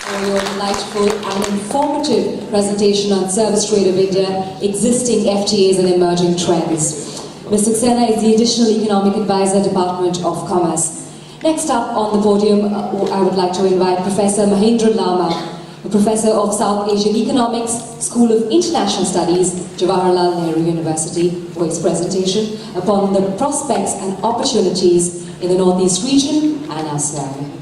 for your delightful and informative presentation on Service Trade of India, existing FTAs and emerging trends. Ms. Saxena is the Additional Economic Advisor, Department of Commerce. Next up on the podium, I would like to invite Professor Mahendra Lama, a Professor of South Asian Economics, School of International Studies, Jawaharlal Nehru University, for his presentation upon the prospects and opportunities in the Northeast region and ASEAN.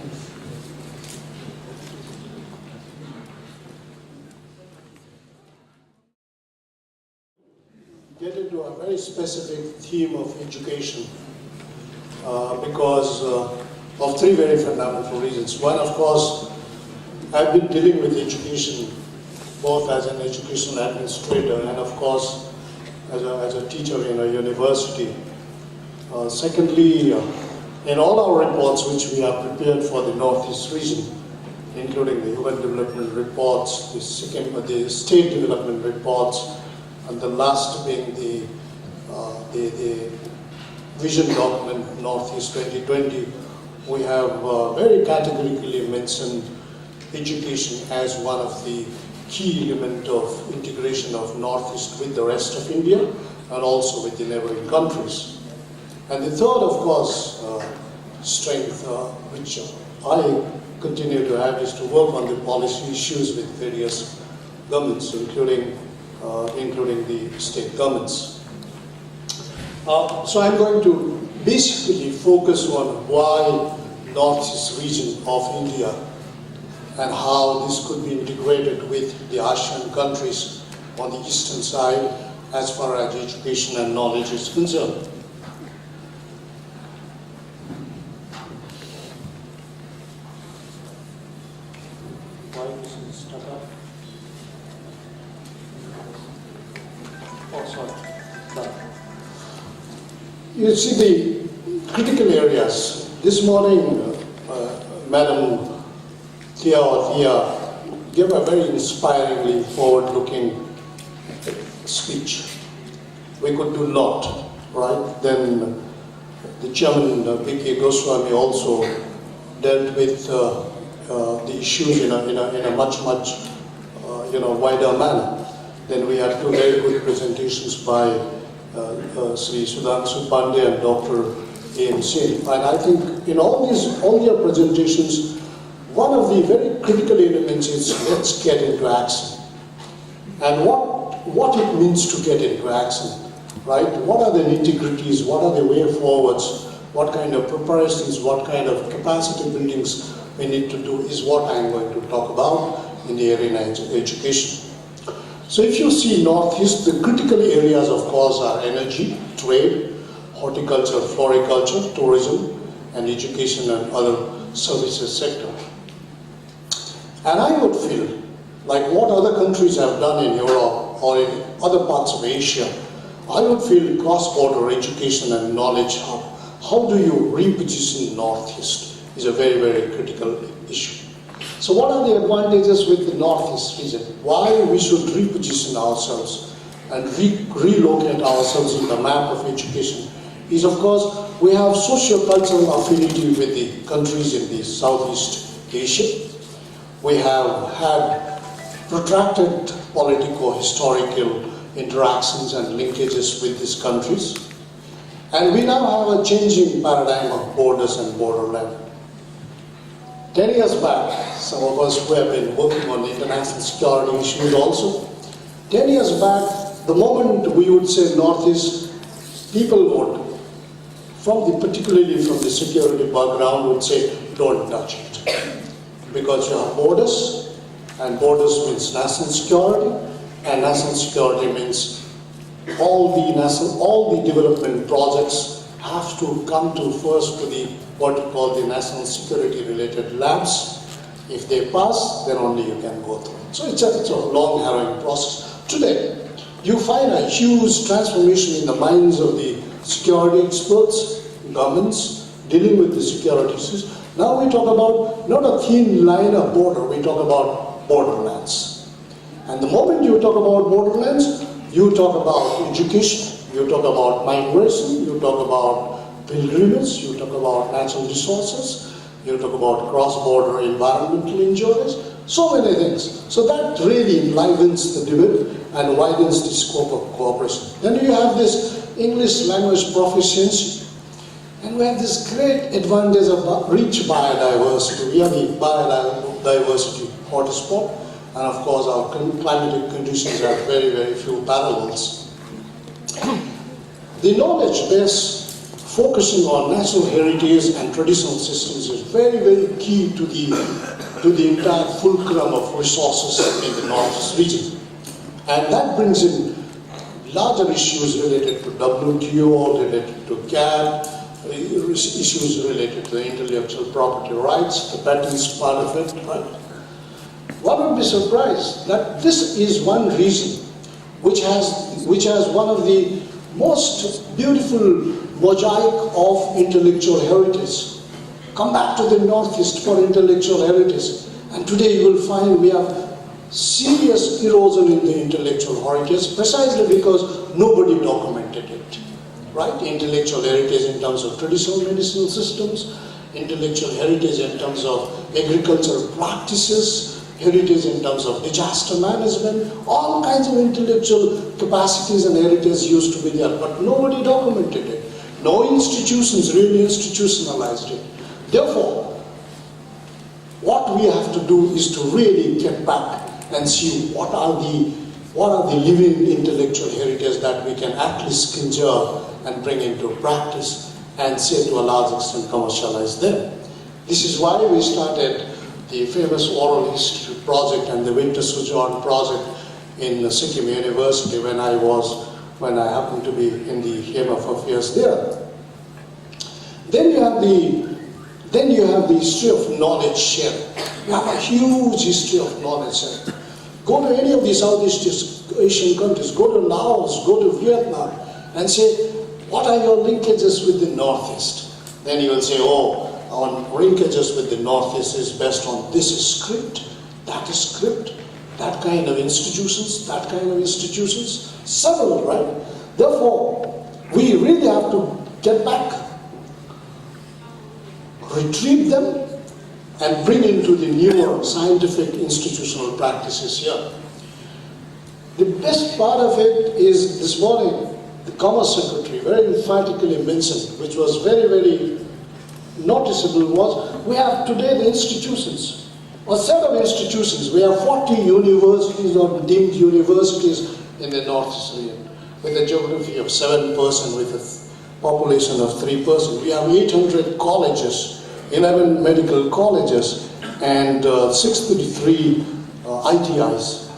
Get into a very specific theme of education because of three very fundamental reasons. One, of course, I've been dealing with education both as an educational administrator and, of course, as a teacher in a university. Secondly, in all our reports which we have prepared for the Northeast region, including the human development reports, the state development reports, and the last being the vision document Northeast 2020, we have very categorically mentioned education as one of the key element of integration of Northeast with the rest of India and also with the neighboring countries. And the third, of course, strength which I continue to have is to work on the policy issues with various governments, including the state governments. So I'm going to basically focus on why Northeast region of India and how this could be integrated with the ASEAN countries on the eastern side as far as education and knowledge is concerned. Why is it stuck up? Oh, sorry. Done. You see the critical areas. This morning, Madam Thea gave a very inspiringly forward-looking speech. We could do a lot, right? Then the chairman, B.K. Goswami, also dealt with the issues in a much wider manner. Then we had two very good presentations by Sri Sudhanshu Pandey and Dr. A.M. Singh. And I think in all their presentations, one of the very critical elements is let's get into action. And what it means to get into action, right? What are the nitty-gritties, what are the way forwards, what kind of preparations, what kind of capacity buildings we need to do is what I'm going to talk about in the arena of education. So if you see Northeast, the critical areas of course are energy, trade, horticulture, floriculture, tourism, and education and other services sector. And I would feel like what other countries have done in Europe or in other parts of Asia, I would feel cross-border education and knowledge hub. How do you reposition Northeast is a very, very critical issue. So what are the advantages with the Northeast region? Why we should reposition ourselves and relocate ourselves in the map of education is, of course, we have socio-cultural affinity with the countries in the Southeast Asia. We have had protracted politico-historical interactions and linkages with these countries. And we now have a changing paradigm of borders and borderland. 10 years back, some of us who have been working on international security issues also, 10 years back, the moment we would say Northeast, people would, particularly from the security background, would say, don't touch it. Because you have borders, and borders means national security, and national security means all the development projects have to come to first to the what you call the national security related labs. If they pass, then only you can go through. So it's a long harrowing process. Today, you find a huge transformation in the minds of the security experts, governments dealing with the security issues. Now we talk about not a thin line of border, we talk about borderlands. And the moment you talk about borderlands, you talk about education, you talk about migration, you talk about pilgrimage, you talk about natural resources, you talk about cross-border environmental injuries, so many things. So that really enlivens the debate and widens the scope of cooperation. Then you have this English language proficiency. And we have this great advantage of rich biodiversity. We are the biodiversity hotspot. And of course, our climatic conditions have very, very few parallels. The knowledge base focusing on natural heritage and traditional systems is very, very key to the entire fulcrum of resources in the Northeast region. And that brings in larger issues related to WTO, related to GATT, issues related to intellectual property rights, the patents part of it, right? One would be surprised that this is one region which has one of the most beautiful mosaic of intellectual heritage. Come back to the Northeast for intellectual heritage, and today you will find we have serious erosion in the intellectual heritage precisely because nobody documented it, right? Intellectual heritage in terms of traditional medicinal systems, intellectual heritage in terms of agricultural practices, heritage in terms of disaster management, all kinds of intellectual capacities and heritage used to be there, but nobody documented it. No institutions really institutionalized it. Therefore, what we have to do is to really get back and see what are the living intellectual heritage that we can at least conserve and bring into practice and say to a large extent commercialize them. This is why we started the famous Oral History Project and the Winter Sojourn Project in Sikkim University when I happened to be in the Game of Affairs there. Then you have the history of knowledge sharing. You have a huge history of knowledge sharing. Go to any of the Southeast Asian countries, go to Laos, go to Vietnam, and say, what are your linkages with the Northeast? Then you will say, oh, our linkages with the Northeast is based on this script, that script, that kind of institutions, that kind of institutions, several, right? Therefore, we really have to get back, retrieve them, and bring into the newer scientific institutional practices here. The best part of it is this morning, the Commerce Secretary very emphatically mentioned, which was very, very noticeable, was we have today the institutions, a set of institutions. We have 40 universities or deemed universities in the Northeast region, with a geography of 7%, with a population of 3%. We have 800 colleges, 11 medical colleges, and 633 ITIs.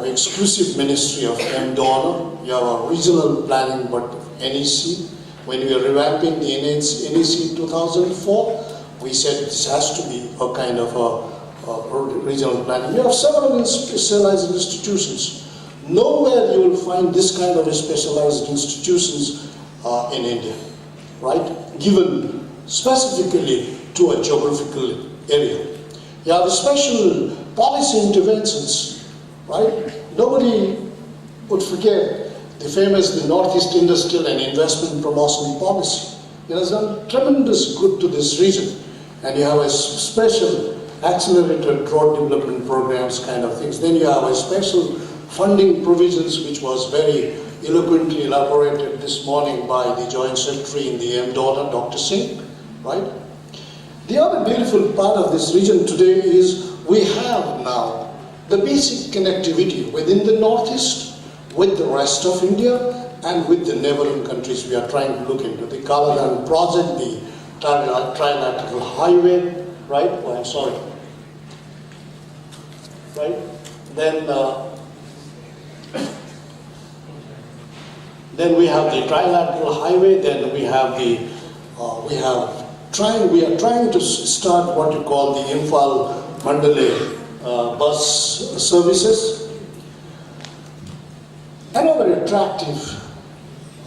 Exclusive Ministry of MDONA. We have a regional planning, but NEC. When we were revamping the NEC in 2004, we said this has to be a kind of a regional planning. We have several specialized institutions. Nowhere you will find this kind of specialized institutions in India, right? Given specifically to a geographical area. You have special policy interventions, right? Nobody would forget the famous Northeast Industrial and Investment Promotion Policy. It has done tremendous good to this region. And you have a special accelerated road development programs kind of things. Then you have a special funding provisions which was very eloquently elaborated this morning by the Joint Secretary in the MDONA, Dr. Singh, right? The other beautiful part of this region today is we have now the basic connectivity within the Northeast with the rest of India and with the neighboring countries. We are trying to look into the Kaladan project, the trilateral highway, right? Oh, I'm sorry. Right? Then we have the trilateral highway. Then we have we are trying to start what you call the Imphal Mandalay bus services. Another attractive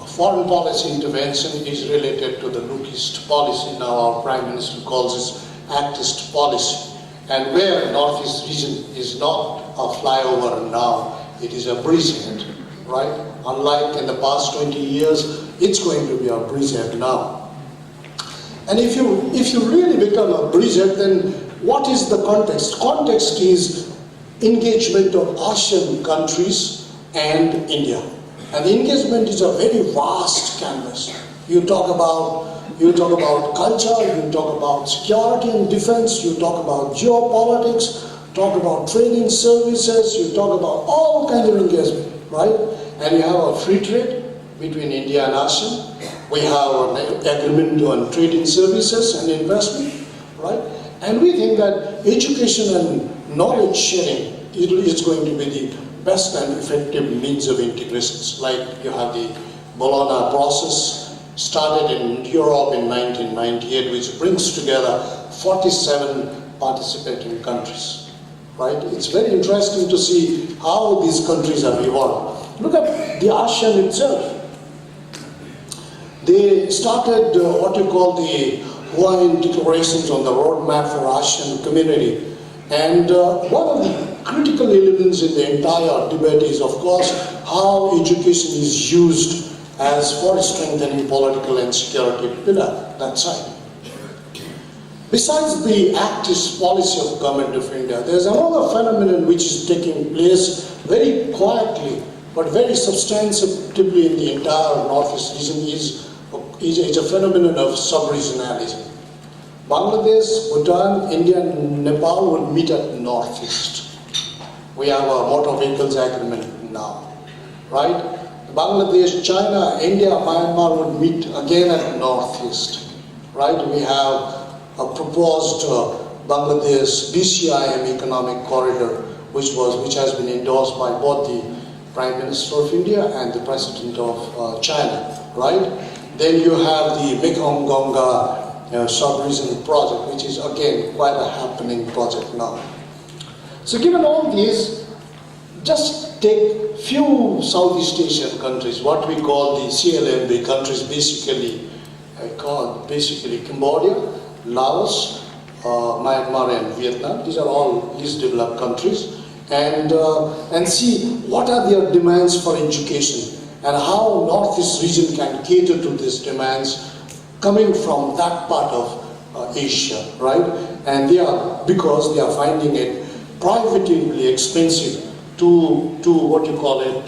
foreign policy intervention is related to the Look East policy. Now our Prime Minister calls this Act East policy. And where Northeast region is not a flyover now, it is a bridgehead, right? Unlike in the past 20 years, it's going to be a bridgehead now. And if you really become a bridgehead, then what is the context? Context is engagement of ASEAN countries and India. And engagement is a very vast canvas. You talk about culture, you talk about security and defense, you talk about geopolitics, talk about training services, you talk about all kinds of engagement, right? And you have a free trade between India and ASEAN. We have an agreement on trading services and investment, right? And we think that education and knowledge sharing is going to be the best and effective means of integrations. Like you have the Bologna process, started in Europe in 1998, which brings together 47 participating countries, right? It's very interesting to see how these countries have evolved. Look at the ASEAN itself. They started what you call the Hawaiian declarations on the roadmap for ASEAN community. And one of the critical elements in the entire debate is, of course, how education is used as for strengthening political and security pillar, that side. Besides the active policy of Government of India, there's another phenomenon which is taking place very quietly but very substantively in the entire Northeast region is a phenomenon of sub-regionalism. Bangladesh, Bhutan, India and Nepal would meet at Northeast. We have a motor vehicles agreement now, right? Bangladesh, China, India, Myanmar would meet again at Northeast, right? We have a proposed Bangladesh BCIM economic corridor, which has been endorsed by both the Prime Minister of India and the President of China, right? Then you have the Mekong-Gonga sub-region project, which is again quite a happening project now. So given all these, just take few Southeast Asian countries, what we call the CLMV countries, basically Cambodia, Laos, Myanmar and Vietnam. These are all least developed countries, and see what are their demands for education and how Northeast region can cater to these demands coming from that part of Asia, right? And because they are finding it prohibitively expensive to what you call it,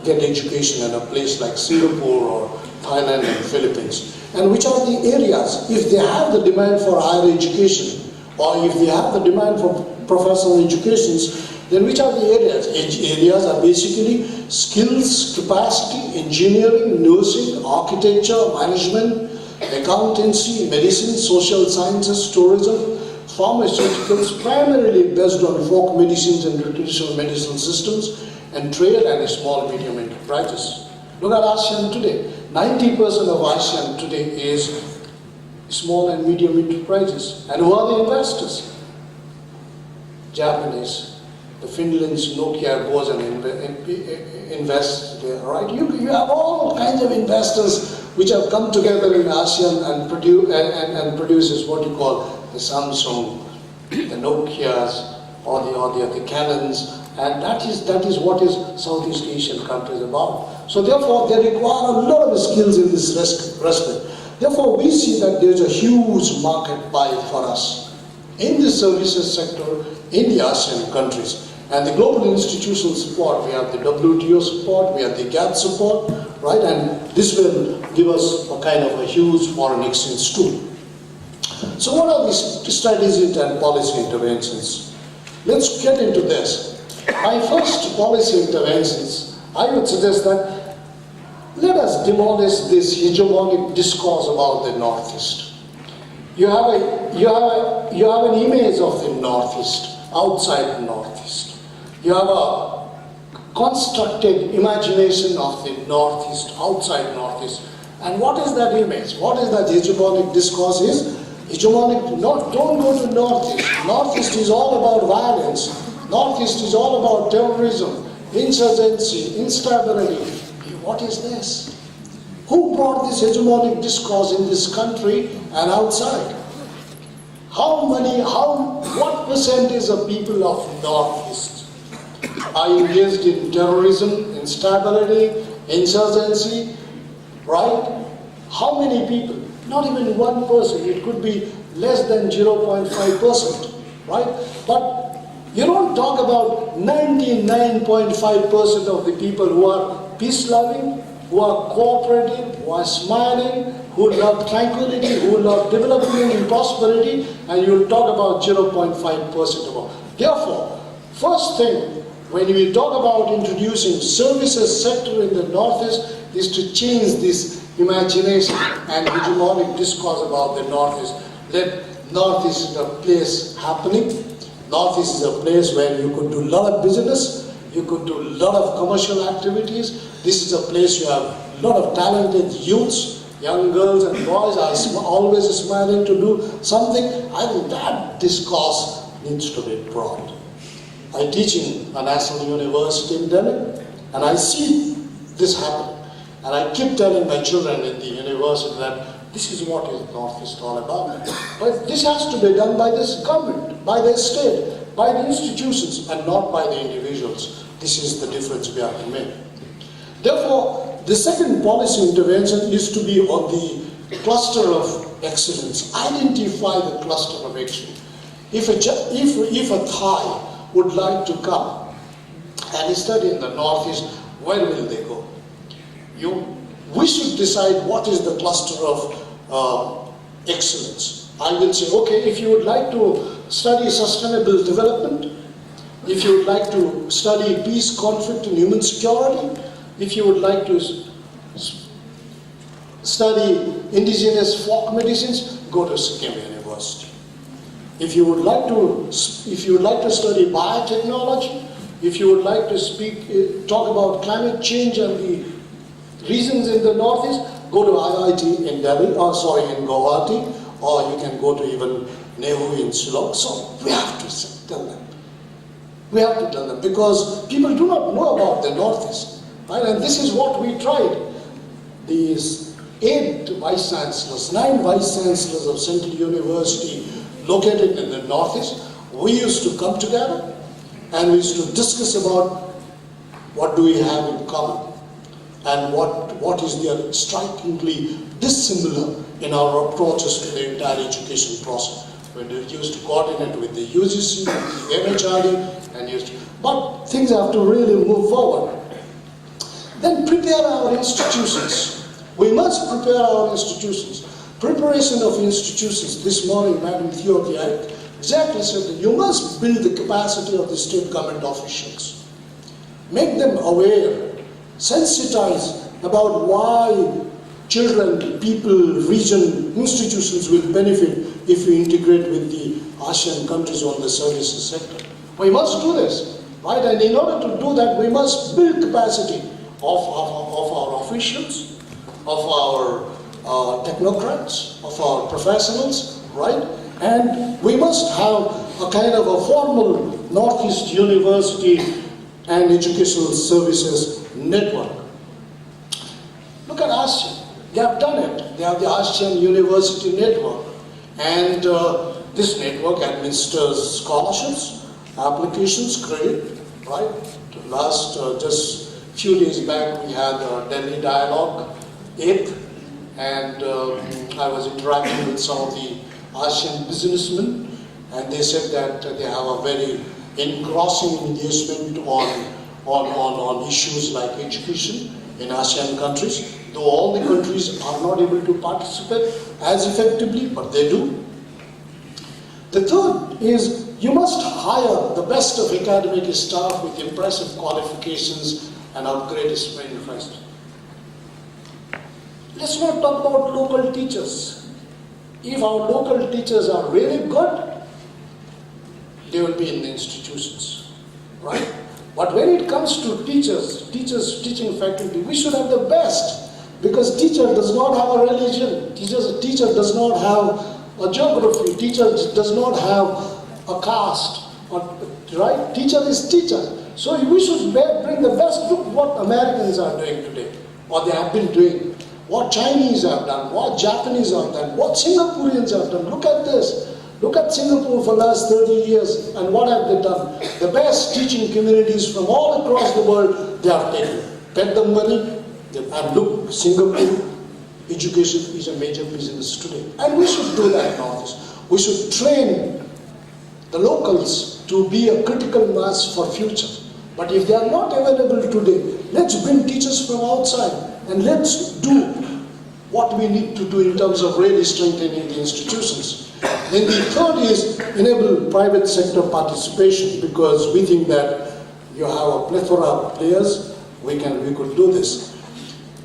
get education in a place like Singapore or Thailand and Philippines. And which are the areas, if they have the demand for higher education, or if they have the demand for professional educations, then which are the areas? Areas are basically skills, capacity, engineering, nursing, architecture, management, accountancy, medicine, social sciences, tourism, pharmaceuticals, primarily based on folk medicines and traditional medicinal systems, and trade and small medium enterprises. Look at ASEAN today. 90% of ASEAN today is small and medium enterprises. And who are the investors? Japanese. The Finland's NOKIA goes and invests there, right? You have all kinds of investors which have come together in ASEAN and produces what you call the Samsung, the Nokias, or the Canons, and that is what is Southeast Asian countries about. So therefore, they require a lot of skills in this respect. Therefore, we see that there is a huge market pie for us in the services sector in the ASEAN countries. And the global institutional support, we have the WTO support, we have the GATT support, right? And this will give us a kind of a huge foreign exchange tool. So what are these strategies and policy interventions? Let's get into this. My first policy interventions, I would suggest that let us demolish this hegemonic discourse about the Northeast. You have an image of the Northeast, outside the Northeast. You have a constructed imagination of the Northeast, outside Northeast. And what is that image? What is that hegemonic discourse is? Hegemonic, don't go to Northeast. Northeast is all about violence. Northeast is all about terrorism, insurgency, instability. What is this? Who brought this hegemonic discourse in this country and outside? What percentage of people of Northeast are engaged in terrorism, instability, insurgency, right? How many people? Not even 1%. It could be less than 0.5%. right? But you don't talk about 99.5% of the people who are peace-loving, who are cooperative, who are smiling, who love tranquility, who love development and prosperity, and you'll talk about 0.5% about. Therefore, first thing, when we talk about introducing services sector in the Northeast, is to change this imagination and hegemonic discourse about the Northeast. That Northeast is a place happening. Northeast is a place where you could do a lot of business, you could do a lot of commercial activities. This is a place you have a lot of talented youths, young girls and boys are always smiling to do something. I think that discourse needs to be brought. I teach in a national university in Delhi, and I see this happening. And I keep telling my children in the university that this is what is Northeast all about. But this has to be done by this government, by the state, by the institutions, and not by the individuals. This is the difference we have to make. Therefore, the second policy intervention is to be on the cluster of excellence. Identify the cluster of excellence. If a Thai would like to come and study in the Northeast, where will they go? We should decide what is the cluster of excellence. I will say, okay, if you would like to study sustainable development, if you would like to study peace, conflict, and human security, if you would like to study indigenous folk medicines, go to Sikkim University. If you would like to study biotechnology, if you would like to talk about climate change and the reasons in the Northeast, go to IIT in Delhi, in Guwahati, or you can go to even Nehru in Shillong. So we have to tell them. We have to tell them because people do not know about the Northeast, right? And this is what we tried. These 9 vice chancellors of Central University located in the Northeast, we used to come together and we used to discuss about what do we have in common. And what is there strikingly dissimilar in our approaches to the entire education process. We used to coordinate with the UGC, with the MHRD, but things have to really move forward. Then prepare our institutions. We must prepare our institutions. Preparation of institutions. This morning, Madam Theophia exactly said that you must build the capacity of the state government officials. Make them aware. Sensitize about why children, people, region, institutions will benefit if we integrate with the ASEAN countries on the services sector. We must do this, right? And in order to do that, we must build capacity of our officials, of our technocrats, of our professionals, right? And we must have a kind of a formal Northeast University and educational services network. Look at ASEAN. They have done it. They have the ASEAN University Network. And this network administers scholarships, applications, credit, right? Just a few days back, we had a Delhi Dialogue 8th, and I was interacting with some of the ASEAN businessmen, and they said that they have a very engrossing engagement on issues like education in ASEAN countries, though all the countries are not able to participate as effectively, but they do. The third is you must hire the best of academic staff with impressive qualifications and upgrade infrastructure. Let's not talk about local teachers. If our local teachers are really good, they will be in the institutions, right? But when it comes to teachers, teaching faculty, we should have the best, because teacher does not have a religion, teacher does not have a geography, teacher does not have a caste, right? Teacher is teacher. So we should bring the best. Look what Americans are doing today, what they have been doing, what Chinese have done, what Japanese have done, what Singaporeans have done. Look at this. Look at Singapore for the last 30 years and what have they done? The best teaching communities from all across the world, they have taken. Paid them money, and look, Singapore, education is a major business today. And we should do that now. We should train the locals to be a critical mass for future. But if they are not available today, let's bring teachers from outside and let's do what we need to do in terms of really strengthening the institutions. Then the third is enable private sector participation, because we think that you have a plethora of players, we could do this.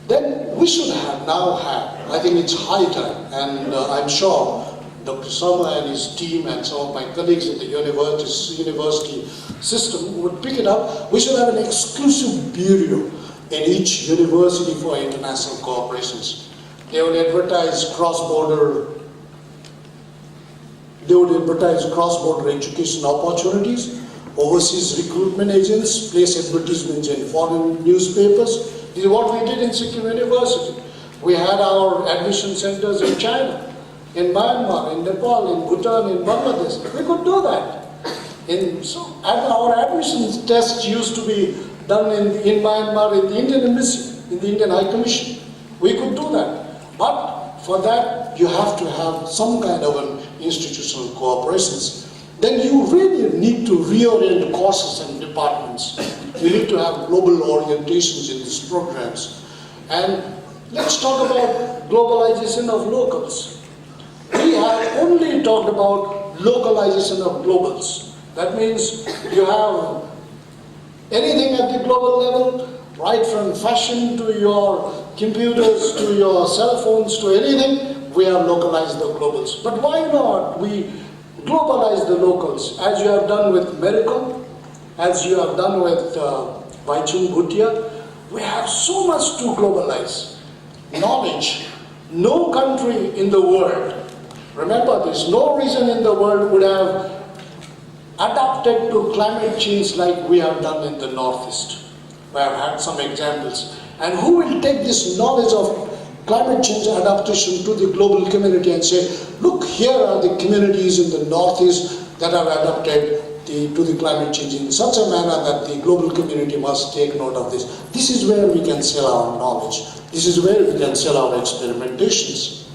Then we should I think it's high time, and I'm sure Dr. Sama and his team and some of my colleagues in the university system would pick it up. We should have an exclusive bureau in each university for international cooperations. They would advertise cross-border education opportunities, overseas recruitment agents, place advertisements in foreign newspapers. This is what we did in Sikkim University. We had our admission centers in China, in Myanmar, in Nepal, in Bhutan, in Bangladesh. We could do that. Our admissions tests used to be done in Myanmar, in the Indian Embassy, in the Indian High Commission. We could do that. But for that, you have to have some kind of an institutional cooperations. Then you really need to reorient courses and departments. You need to have global orientations in these programs. And let's talk about globalization of locals. We have only talked about localization of globals. That means you have anything at the global level, right from fashion to your computers, to your cell phones, to anything, we have localized the globals. But why not we globalize the locals, as you have done with Miracle, as you have done with Baichung Bhutia? We have so much to globalize. Knowledge. No country in the world, remember this, no region in the world would have adapted to climate change like we have done in the Northeast. We have had some examples. And who will take this knowledge of climate change adaptation to the global community and say, look, here are the communities in the Northeast that have adapted to the climate change in such a manner that the global community must take note of this. This is where we can sell our knowledge. This is where we can sell our experimentations.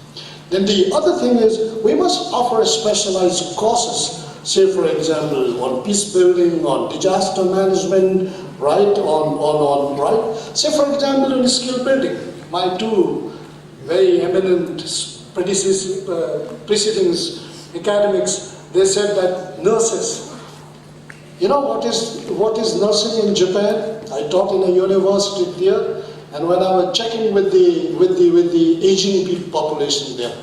Then the other thing is, we must offer specialized courses, say for example, on peace building, on disaster management, right, say for example, in skill building. My two very eminent preceding academics, they said that nurses, you know what is nursing in Japan? I taught in a university there, and when I was checking with the aging people population there,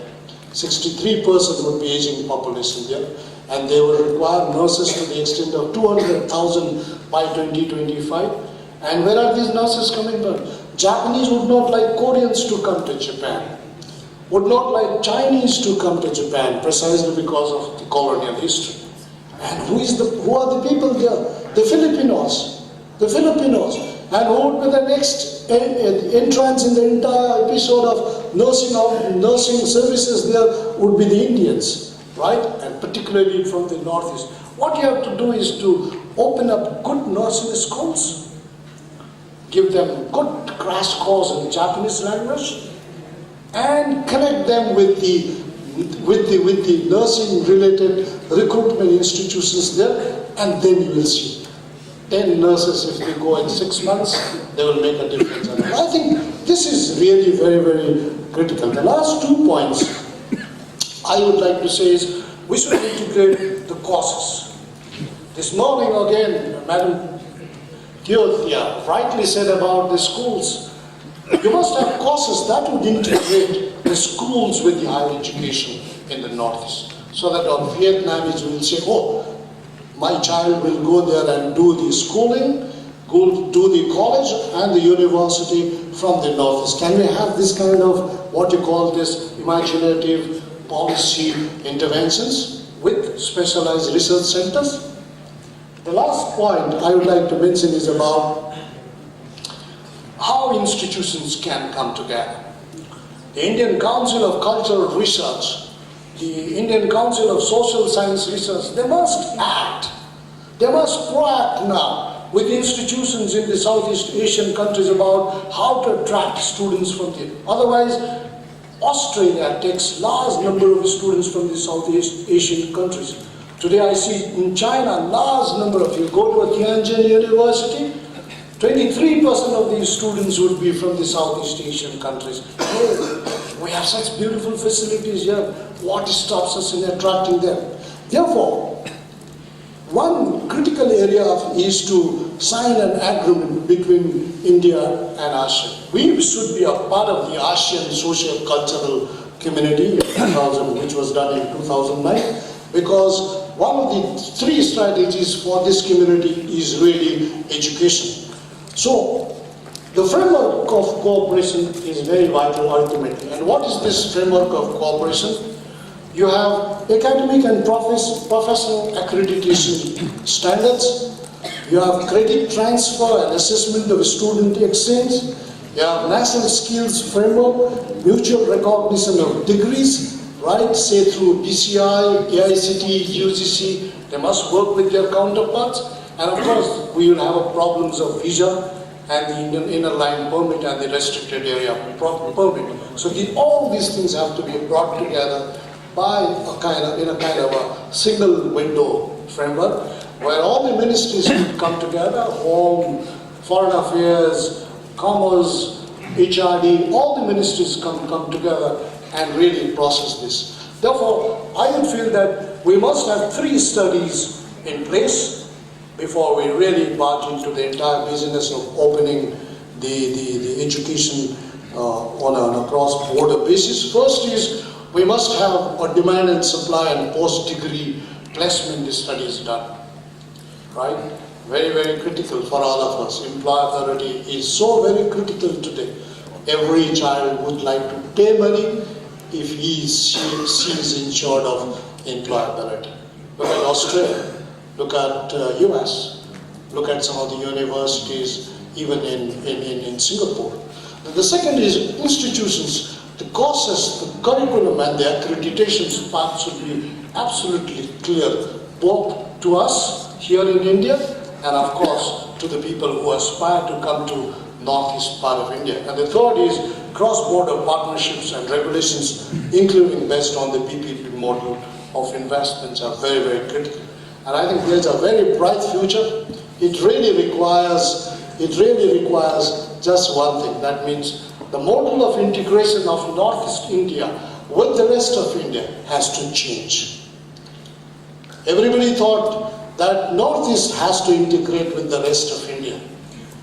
63% would be aging population there, and they will require nurses to the extent of 200,000 by 2025. And where are these nurses coming from? Japanese would not like Koreans to come to Japan, would not like Chinese to come to Japan, precisely because of the colonial history. And who are the people there? The Filipinos. And who would be the next entrants in the entire episode of nursing services there would be the Indians, right? And particularly from the Northeast. What you have to do is to open up good nursing schools, give them good crash course in Japanese language, and connect them with the nursing related recruitment institutions there, and then you will see 10 nurses, if they go in 6 months, they will make a difference. And I think this is really very, very critical. The last 2 points I would like to say is, we should integrate the courses. This morning again, Madam Theothia rightly said about the schools. You must have courses that would integrate the schools with the higher education in the Northeast, so that our Vietnamese will say, oh, my child will go there and do the schooling, go do the college and the university from the Northeast. Can we have this kind of, what you call this, imaginative policy interventions with specialized research centers? The last point I would like to mention is about how institutions can come together. The Indian Council of Cultural Research, the Indian Council of Social Science Research, they must act. They must proact now with institutions in the Southeast Asian countries about how to attract students from there. Otherwise, Australia takes large number of students from the Southeast Asian countries. Today I see in China, large number of you go to a Tianjin University, 23% of these students would be from the Southeast Asian countries. Hey, we have such beautiful facilities here. What stops us in attracting them? Therefore, one critical area is to sign an agreement between India and ASEAN. We should be a part of the ASEAN social cultural community, which was done in 2009, because one of the three strategies for this community is really education. So, the framework of cooperation is very vital ultimately. And what is this framework of cooperation? You have academic and professional accreditation standards. You have credit transfer and assessment of student exchange. You have national skills framework, mutual recognition of degrees, right, say through PCI, AICT, UGC, they must work with their counterparts. And of course, we will have problems of visa and the inner line permit and the restricted area permit. So all these things have to be brought together by in a kind of a single window framework where all the ministries come together, Home, Foreign Affairs, Commerce, HRD, all the ministries come together and really process this. Therefore, I would feel that we must have 3 studies in place before we really barge into the entire business of opening the education on a cross-border basis. First is we must have a demand and supply and post-degree placement studies done, right? Very, very critical for all of us. Employability is so very critical today. Every child would like to pay money if she is insured of employability. Look at Australia, look at US, look at some of the universities even in Singapore. The second is institutions. The courses, the curriculum and the accreditation path should be absolutely clear, both to us here in India and of course to the people who aspire to come to northeast part of India. And the third is cross-border partnerships and regulations, including based on the PPP model of investments, are very, very critical. And I think there's a very bright future. It really requires just one thing. That means the model of integration of Northeast India with the rest of India has to change. Everybody thought that Northeast has to integrate with the rest of India.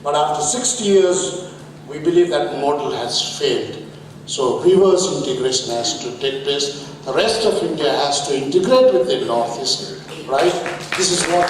But after 60 years, we believe that model has failed. So reverse integration has to take place. The rest of India has to integrate with the Northeast, right? This is what